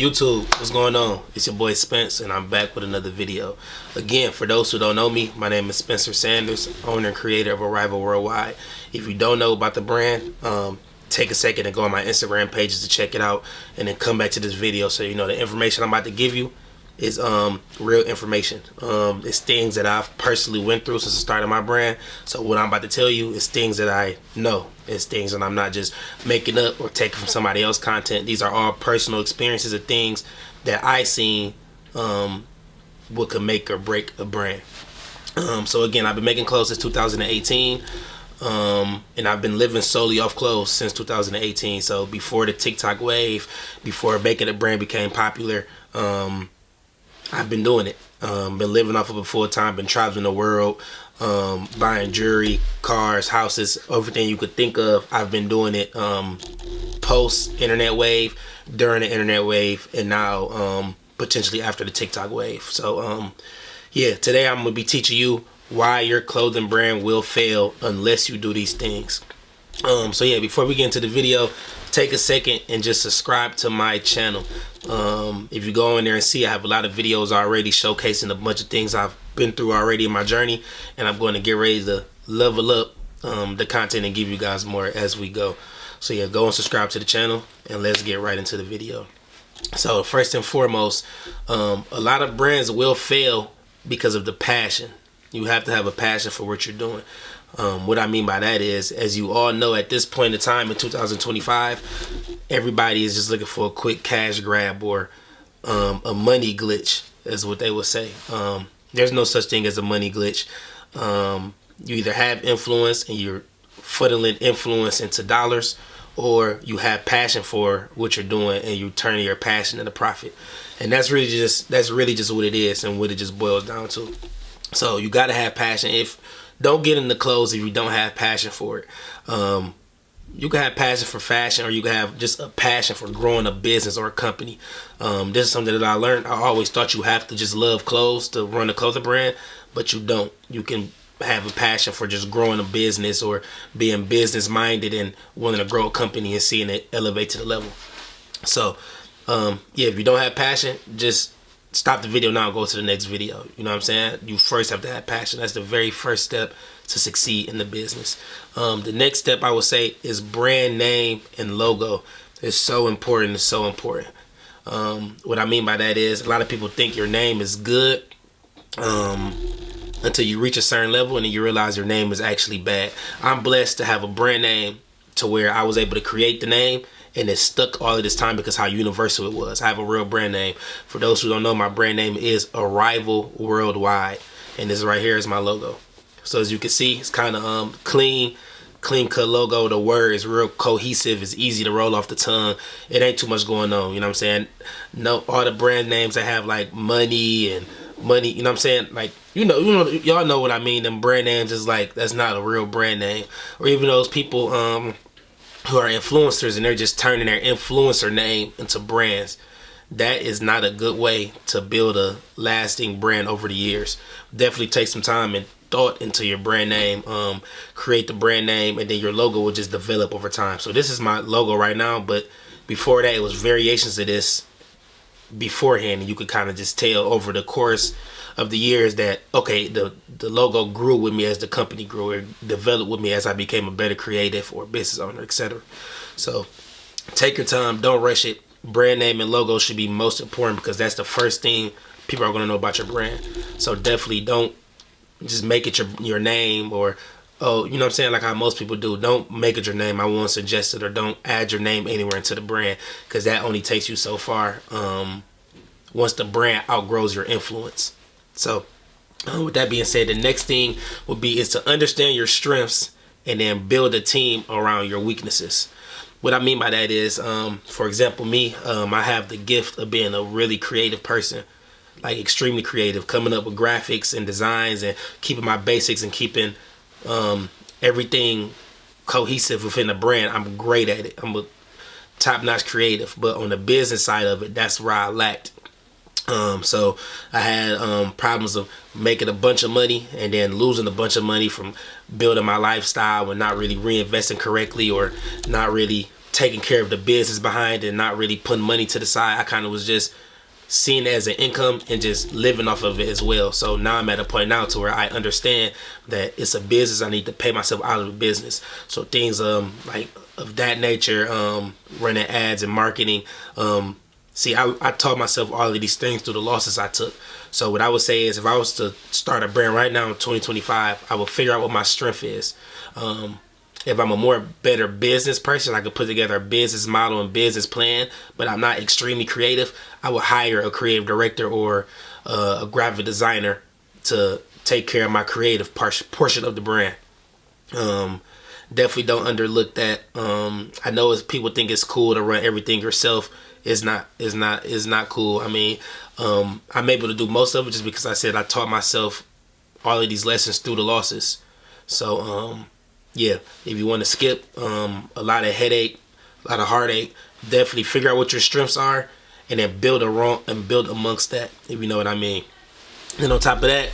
YouTube, what's going on? It's your boy Spence, and I'm back with another video. Again, for those who don't know me, my name is Spencer Sanders, owner and creator of Arrival Worldwide. If you don't know about the brand, take a second and go on my Instagram pages to check it out, and then come back to this video so you know the information I'm about to give you is real information. It's things that I've personally went through since the start of my brand. So what I'm about to tell you is things that I know. It's things that I'm not just making up or taking from somebody else's content. These are all personal experiences of things that I seen what could make or break a brand. So again, I've been making clothes since 2018. And I've been living solely off clothes since 2018. So before the TikTok wave, before making a brand became popular, I've been doing it. Been living off of it full time, been traveling the world, buying jewelry, cars, houses, everything you could think of. I've been doing it post internet wave, during the internet wave, and now potentially after the TikTok wave. So yeah, today I'm gonna be teaching you why your clothing brand will fail unless you do these things. So yeah, before we get into the video, take a second and just subscribe to my channel. If you go in there and see, I have a lot of videos already showcasing a bunch of things I've been through already in my journey, and I'm going to get ready to level up the content and give you guys more as we go. So yeah, go and subscribe to the channel, and let's get right into the video. So first and foremost, a lot of brands will fail because of the passion. You have to have a passion for what you're doing. What I mean by that is, as you all know, at this point in time in 2025, everybody is just looking for a quick cash grab or a money glitch, is what they would say. There's no such thing as a money glitch. You either have influence and you're funneling influence into dollars, or you have passion for what you're doing and you turn your passion into profit. And that's really just what it is and what it just boils down to. So you got to have passion. Don't get into clothes if you don't have passion for it. You can have passion for fashion, or you can have just a passion for growing a business or a company. This is something that I learned. I always thought you have to just love clothes to run a clothing brand, but you don't. You can have a passion for just growing a business or being business minded and wanting to grow a company and seeing it elevate to the level. So yeah, if you don't have passion, just stop the video now and go to the next video. You know what I'm saying? You first have to have passion. That's the very first step to succeed in the business. The next step I would say is brand name and logo. It's so important. It's so important. What I mean by that is, a lot of people think your name is good until you reach a certain level, and then you realize your name is actually bad. I'm blessed to have a brand name to where I was able to create the name, and it stuck all of this time because how universal it was. I have a real brand name. For those who don't know, my brand name is Arrival Worldwide, and this right here is my logo. So as you can see, it's kind of clean cut logo. The word is real cohesive. It's easy to roll off the tongue. It ain't too much going on. You know what I'm saying? No, all the brand names that have like money and money, you know what I'm saying? Like, y'all know what I mean. Them brand names is like, that's not a real brand name. Or even those people who are influencers and they're just turning their influencer name into brands. That is not a good way to build a lasting brand over the years. Definitely take some time and thought into your brand name. Create the brand name, and then your logo will just develop over time. So this is my logo right now, but before that it was variations of this beforehand, and you could kind of just tell over the course of the years that, okay, the logo grew with me as the company grew, or developed with me as I became a better creative or business owner, etc. So take your time, don't rush it. Brand name and logo should be most important because that's the first thing people are going to know about your brand. So definitely don't just make it your name, or you know what I'm saying, like how most people do. Don't make it your name. I won't suggest it. Or don't add your name anywhere into the brand, because that only takes you so far once the brand outgrows your influence. So with that being said, the next thing would be is to understand your strengths and then build a team around your weaknesses. What I mean by that is, for example, me, I have the gift of being a really creative person, like extremely creative, coming up with graphics and designs and keeping my basics and keeping everything cohesive within the brand. I'm great at it. I'm a top-notch creative, but on the business side of it, that's where I lacked. So I had problems of making a bunch of money and then losing a bunch of money from building my lifestyle and not really reinvesting correctly, or not really taking care of the business behind it and not really putting money to the side. I kind of was just seeing it as an income and just living off of it as well. So now I'm at a point now to where I understand that it's a business. I need to pay myself out of the business. So things like of that nature, running ads and marketing. See, I taught myself all of these things through the losses I took. So what I would say is, if I was to start a brand right now in 2025, I would figure out what my strength is. If I'm a better business person, I could put together a business model and business plan, but I'm not extremely creative, I would hire a creative director or a graphic designer to take care of my creative portion of the brand. Definitely don't underlook that. I know people think it's cool to run everything yourself. It's not cool. I mean, I'm able to do most of it just because I said I taught myself all of these lessons through the losses. So, yeah, if you want to skip a lot of headache, a lot of heartache, definitely figure out what your strengths are and then build amongst that, if you know what I mean. And on top of that,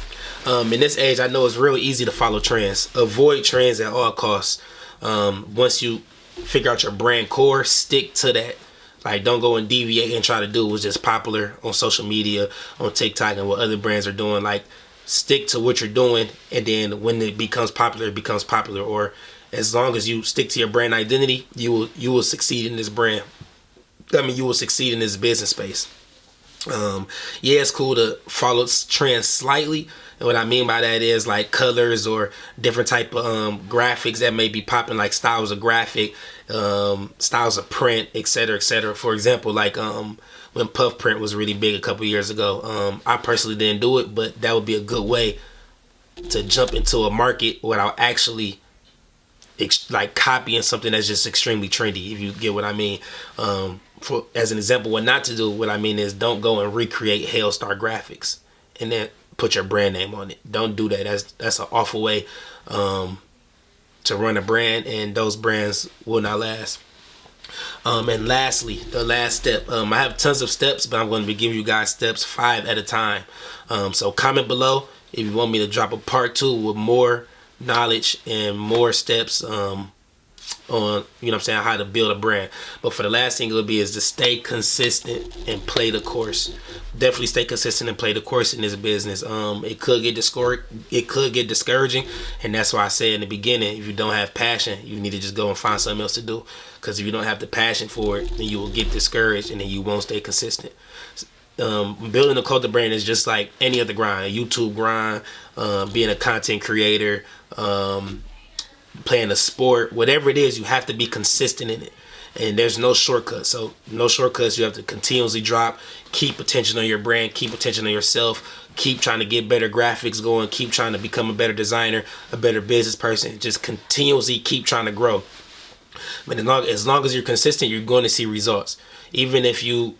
in this age, I know it's real easy to follow trends. Avoid trends at all costs. Once you figure out your brand core, stick to that. Like, don't go and deviate and try to do what's just popular on social media, on TikTok, and what other brands are doing. Like, stick to what you're doing, and then when it becomes popular, it becomes popular. Or as long as you stick to your brand identity, you will succeed in this brand. I mean, you will succeed in this business space. Yeah, it's cool to follow trends slightly, and what I mean by that is like colors or different type of graphics that may be popping, like styles of graphic, styles of print, etc., etc. For example, like when puff print was really big a couple years ago. I personally didn't do it, but that would be a good way to jump into a market without actually like copying something that's just extremely trendy, if you get what I mean. As an example, what not to do, what I mean is, don't go and recreate Hellstar graphics and then put your brand name on it. Don't do that. That's an awful way to run a brand, and those brands will not last. And lastly, the last step. I have tons of steps, but I'm going to be giving you guys steps 5 at a time. So comment below if you want me to drop a part 2 with more knowledge and more steps on, you know what I'm saying, how to build a brand. But for the last thing, it would be is to stay consistent and play the course. Definitely stay consistent and play the course in this business. It could get discouraging, and that's why I said in the beginning, if you don't have passion, you need to just go and find something else to do. Because if you don't have the passion for it, then you will get discouraged, and then you won't stay consistent. Building a clothing brand is just like any other grind, a YouTube grind, being a content creator, playing a sport, whatever it is, you have to be consistent in it. And there's no shortcuts. So no shortcuts. You have to continuously drop, keep attention on your brand, keep attention on yourself, keep trying to get better graphics going, keep trying to become a better designer, a better business person. Just continuously keep trying to grow. But as long as you're consistent, you're going to see results. Even if you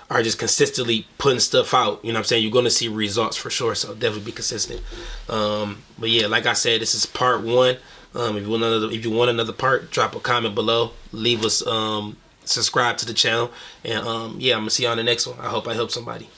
are just consistently putting stuff out, you know what I'm saying, you're going to see results for sure. So definitely be consistent. But yeah, like I said, this is part 1. If you want another part, drop a comment below, leave us, subscribe to the channel, and yeah, I'm gonna see you on the next one. I hope I help somebody.